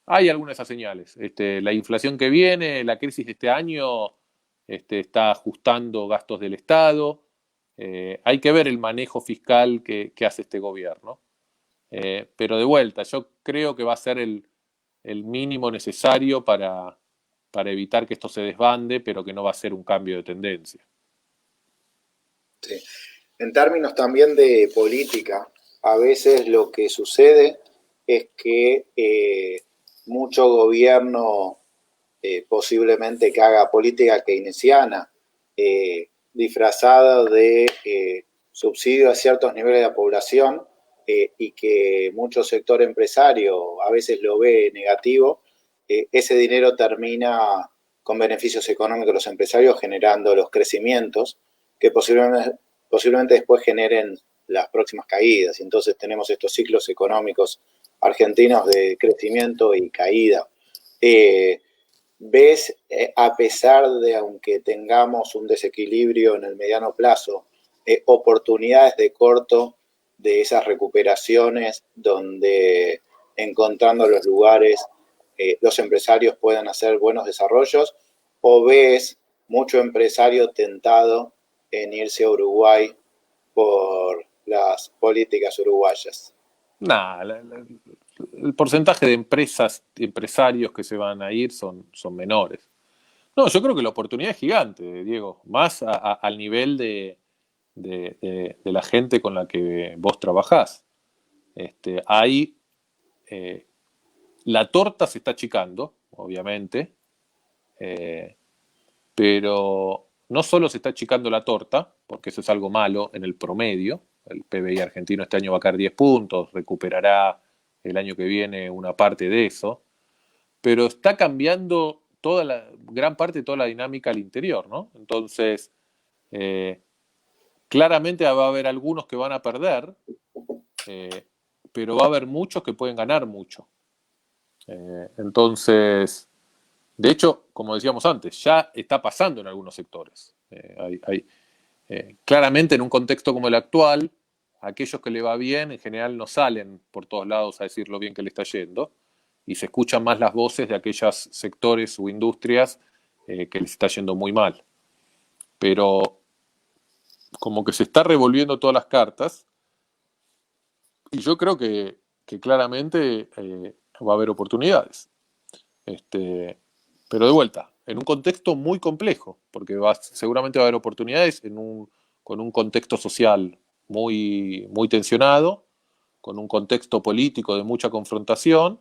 hay algunas de esas señales. La inflación que viene, la crisis de este año, está ajustando gastos del Estado. Hay que ver el manejo fiscal que hace este gobierno. Pero de vuelta, yo creo que va a ser el mínimo necesario para evitar que esto se desbande, pero que no va a ser un cambio de tendencia. Sí. En términos también de política, a veces lo que sucede es que mucho gobierno posiblemente que haga política keynesiana, disfrazada de subsidio a ciertos niveles de la población, y que mucho sector empresario a veces lo ve negativo, ese dinero termina con beneficios económicos de los empresarios, generando los crecimientos que posiblemente después generen las próximas caídas. Y entonces tenemos estos ciclos económicos argentinos de crecimiento y caída. ¿Ves, a pesar de aunque tengamos un desequilibrio en el mediano plazo, oportunidades de corto de esas recuperaciones donde, encontrando los lugares, los empresarios puedan hacer buenos desarrollos? ¿O ves mucho empresario tentado en irse a Uruguay por las políticas uruguayas? Nada, el porcentaje de empresarios que se van a ir son menores. No, yo creo que la oportunidad es gigante, Diego, más al nivel de la gente con la que vos trabajás. Ahí la torta se está achicando, obviamente, eh, pero no solo se está achicando la torta, porque eso es algo malo en el promedio. El PBI argentino este año va a caer 10 puntos, recuperará el año que viene una parte de eso, pero está cambiando gran parte de toda la dinámica al interior, ¿no? Entonces, eh, claramente va a haber algunos que van a perder, eh, pero va a haber muchos que pueden ganar mucho. Entonces, de hecho, como decíamos antes, ya está pasando en algunos sectores. Claramente en un contexto como el actual, aquellos que le va bien en general no salen por todos lados a decir lo bien que le está yendo y se escuchan más las voces de aquellos sectores o industrias que les está yendo muy mal. Pero como que se está revolviendo todas las cartas y yo creo que claramente va a haber oportunidades. Pero de vuelta, en un contexto muy complejo, porque seguramente va a haber oportunidades con un contexto social muy tensionado, con un contexto político de mucha confrontación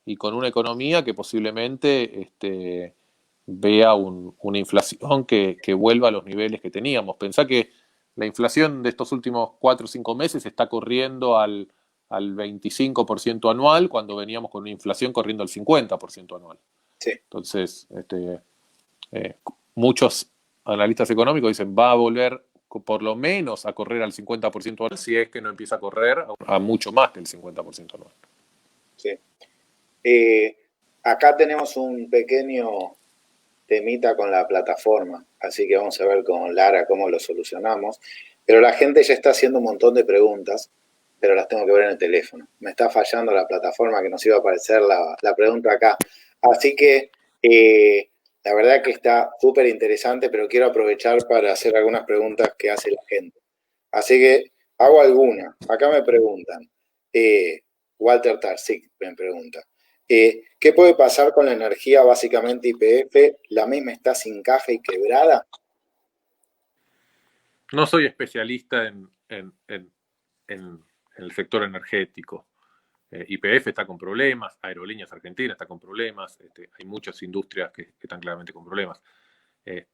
y con una economía que posiblemente vea una inflación que vuelva a los niveles que teníamos. Pensá que la inflación de estos últimos 4 o 5 meses está corriendo al 25% anual, cuando veníamos con una inflación corriendo al 50% anual. Sí. Entonces, eh, muchos analistas económicos dicen va a volver por lo menos a correr al 50% anual, si es que no empieza a correr a mucho más que el 50% anual. Sí. Acá tenemos un pequeño temita con la plataforma, así que vamos a ver con Lara cómo lo solucionamos. Pero la gente ya está haciendo un montón de preguntas, pero las tengo que ver en el teléfono. Me está fallando la plataforma que nos iba a aparecer la pregunta acá. Así que la verdad que está súper interesante, pero quiero aprovechar para hacer algunas preguntas que hace la gente. Así que hago alguna. Acá me preguntan. Walter Tarsic me pregunta. ¿Qué puede pasar con la energía básicamente YPF? ¿La misma está sin caja y quebrada? No soy especialista en el sector energético. YPF está con problemas, Aerolíneas Argentinas está con problemas, hay muchas industrias que están claramente con problemas.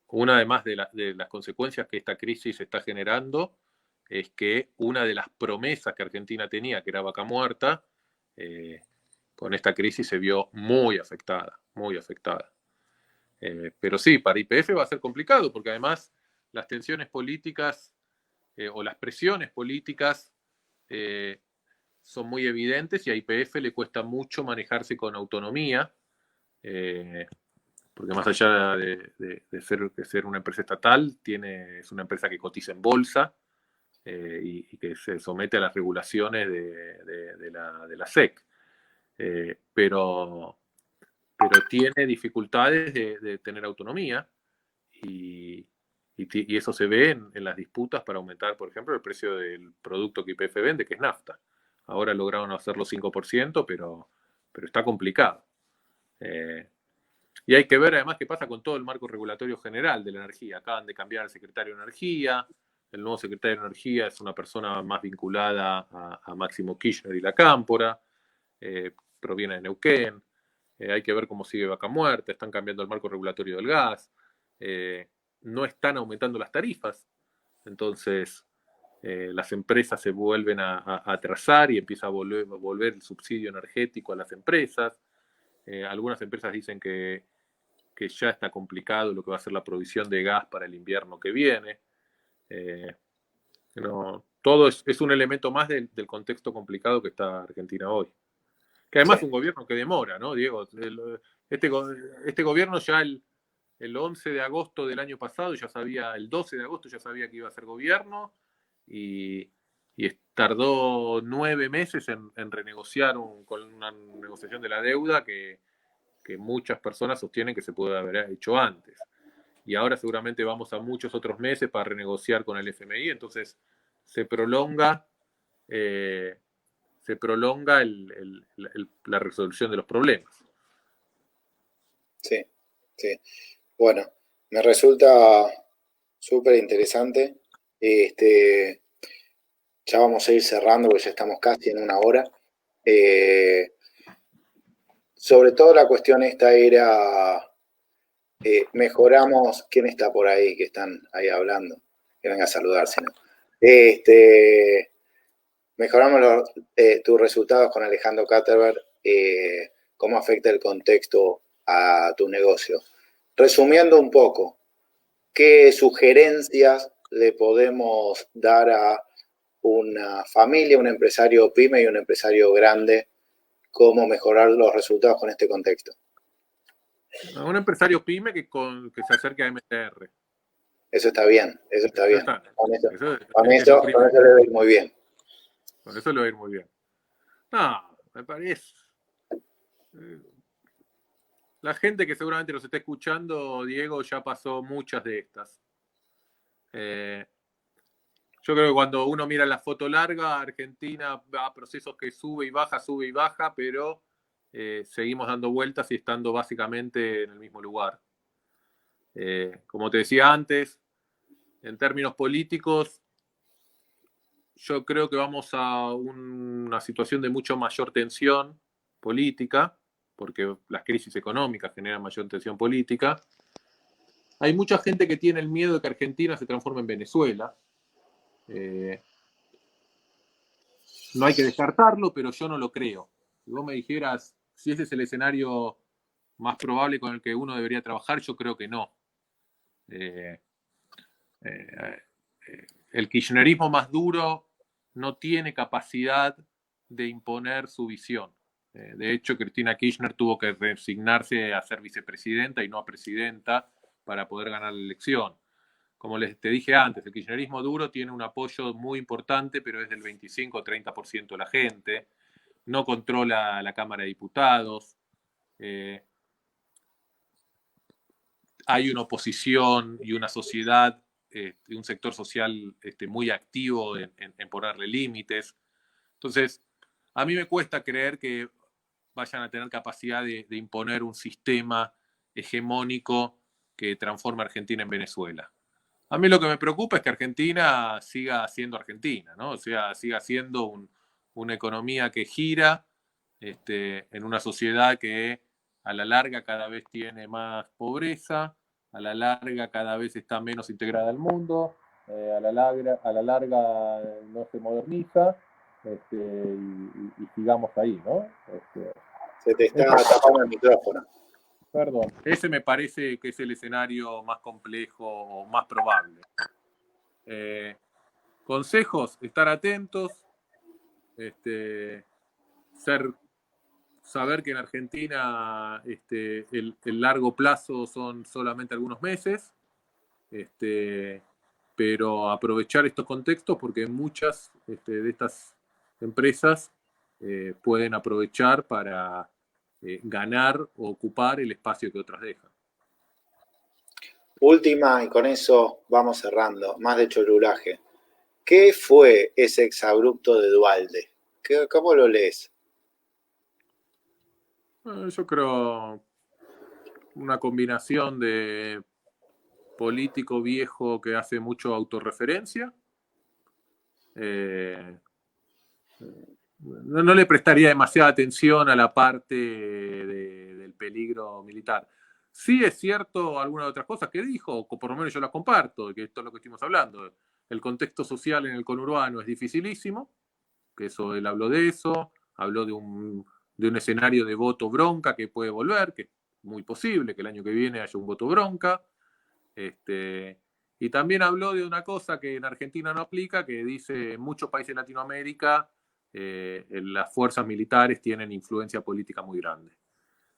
Una además de las consecuencias que esta crisis está generando es que una de las promesas que Argentina tenía, que era vaca muerta, con esta crisis se vio muy afectada, muy afectada. Pero sí, para YPF va a ser complicado, porque además las tensiones políticas o las presiones políticas son muy evidentes y a YPF le cuesta mucho manejarse con autonomía, porque más allá de ser una empresa estatal, es una empresa que cotiza en bolsa y que se somete a las regulaciones de la SEC. Pero tiene dificultades de tener autonomía y eso se ve en las disputas para aumentar, por ejemplo, el precio del producto que YPF vende, que es nafta. Ahora lograron hacerlo 5%, pero está complicado. Y hay que ver además qué pasa con todo el marco regulatorio general de la energía. Acaban de cambiar al secretario de Energía. El nuevo secretario de Energía es una persona más vinculada a Máximo Kirchner y la Cámpora. Proviene de Neuquén. Hay que ver cómo sigue Vaca Muerta. Están cambiando el marco regulatorio del gas. No están aumentando las tarifas. Entonces, las empresas se vuelven a atrasar y empieza a volver el subsidio energético a las empresas. Algunas empresas dicen que ya está complicado lo que va a ser la provisión de gas para el invierno que viene. Todo es un elemento más del contexto complicado que está Argentina hoy. Que además es un gobierno que demora, ¿no, Diego? Este gobierno ya el 11 de agosto del año pasado, el 12 de agosto ya sabía que iba a ser gobierno y tardó 9 meses en renegociar con una negociación de la deuda que muchas personas sostienen que se puede haber hecho antes. Y ahora seguramente vamos a muchos otros meses para renegociar con el FMI, entonces se prolonga la resolución de los problemas. Sí, sí. Bueno, me resulta súper interesante. Ya vamos a ir cerrando porque ya estamos casi en una hora. Sobre todo la cuestión esta era, mejoramos, ¿quién está por ahí que están ahí hablando? Que venga a saludar, si no. Mejoramos tus resultados con Alejandro Katterberg, cómo afecta el contexto a tu negocio. Resumiendo un poco, ¿qué sugerencias le podemos dar a una familia, un empresario pyme y un empresario grande, cómo mejorar los resultados con este contexto? A un empresario pyme que se acerque a MTR. Eso está bien, eso está bien. Con eso le va a ir muy bien. Con eso le va a ir muy bien. No, me parece. La gente que seguramente nos está escuchando, Diego, ya pasó muchas de estas. Yo creo que cuando uno mira la foto larga, Argentina va a procesos que sube y baja, pero seguimos dando vueltas y estando básicamente en el mismo lugar. Como te decía antes, en términos políticos, yo creo que vamos a una situación de mucho mayor tensión política, porque las crisis económicas generan mayor tensión política. Hay mucha gente que tiene el miedo de que Argentina se transforme en Venezuela. No hay que descartarlo, pero yo no lo creo. Si vos me dijeras si ese es el escenario más probable con el que uno debería trabajar, yo creo que no. Eh, eh, el kirchnerismo más duro no tiene capacidad de imponer su visión. De hecho, Cristina Kirchner tuvo que resignarse a ser vicepresidenta y no a presidenta para poder ganar la elección. Como te dije antes, el kirchnerismo duro tiene un apoyo muy importante, pero es del 25 o 30% de la gente. No controla la Cámara de Diputados. Hay una oposición y una sociedad, un sector social muy activo en ponerle límites. Entonces, a mí me cuesta creer que vayan a tener capacidad de imponer un sistema hegemónico que transforme a Argentina en Venezuela. A mí lo que me preocupa es que Argentina siga siendo Argentina, ¿no? O sea, siga siendo una economía que gira en una sociedad que a la larga cada vez tiene más pobreza, a la larga cada vez está menos integrada al mundo, a la larga no se moderniza, y sigamos ahí, ¿no? Se te está tapando el micrófono. Perdón, ese me parece que es el escenario más complejo o más probable. Consejos, estar atentos, saber que en Argentina el largo plazo son solamente algunos meses, pero aprovechar estos contextos porque muchas de estas empresas pueden aprovechar para ganar o ocupar el espacio que otras dejan. Última, y con eso vamos cerrando, más de cholulaje. ¿Qué fue ese exabrupto de Duhalde? ¿Cómo lo lees? Yo creo una combinación de político viejo que hace mucho autorreferencia. No le prestaría demasiada atención a la parte del peligro militar. Sí es cierto algunas otras cosas que dijo, o por lo menos yo las comparto, que esto es lo que estuvimos hablando. El contexto social en el conurbano es dificilísimo, que eso él habló de eso, habló de un escenario de voto bronca que puede volver, que es muy posible que el año que viene haya un voto bronca. Y también habló de una cosa que en Argentina no aplica, que dice en muchos países de Latinoamérica las fuerzas militares tienen influencia política muy grande.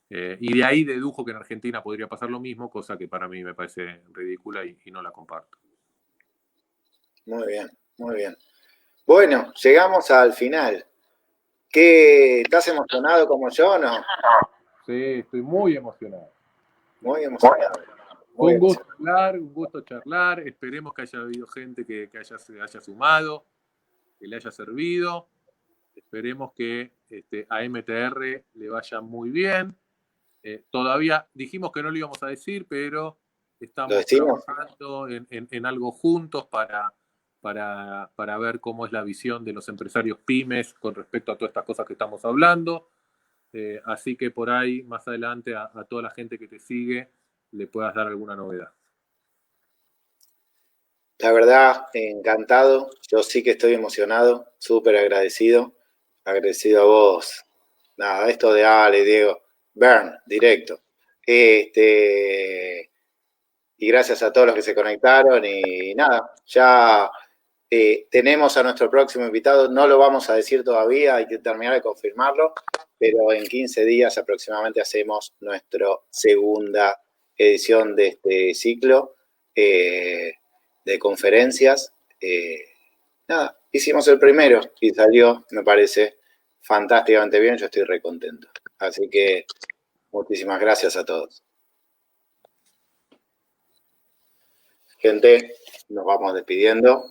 Y de ahí dedujo que en Argentina podría pasar lo mismo, cosa que para mí me parece ridícula y no la comparto. Muy bien, muy bien. Bueno, llegamos al final. ¿Qué? ¿Estás emocionado como yo o no? Sí, estoy muy emocionado. Muy emocionado. Fue Muy un gusto charlar. Esperemos que haya habido gente que haya sumado, que le haya servido. Esperemos que a MTR le vaya muy bien. Todavía dijimos que no lo íbamos a decir, pero ¿Lo estamos decimos? trabajando en algo juntos para ver cómo es la visión de los empresarios pymes con respecto a todas estas cosas que estamos hablando. Así que por ahí, más adelante, a toda la gente que te sigue, le puedas dar alguna novedad. La verdad, encantado. Yo sí que estoy emocionado, súper agradecido. Agradecido a vos. Nada, esto de Ale, Diego. Bern, directo. Y gracias a todos los que se conectaron. Y nada, ya tenemos a nuestro próximo invitado. No lo vamos a decir todavía, hay que terminar de confirmarlo. Pero en 15 días aproximadamente hacemos nuestra segunda edición de este ciclo de conferencias. Nada, hicimos el primero y salió, me parece, fantásticamente bien. Yo estoy re contento. Así que muchísimas gracias a todos. Gente, nos vamos despidiendo.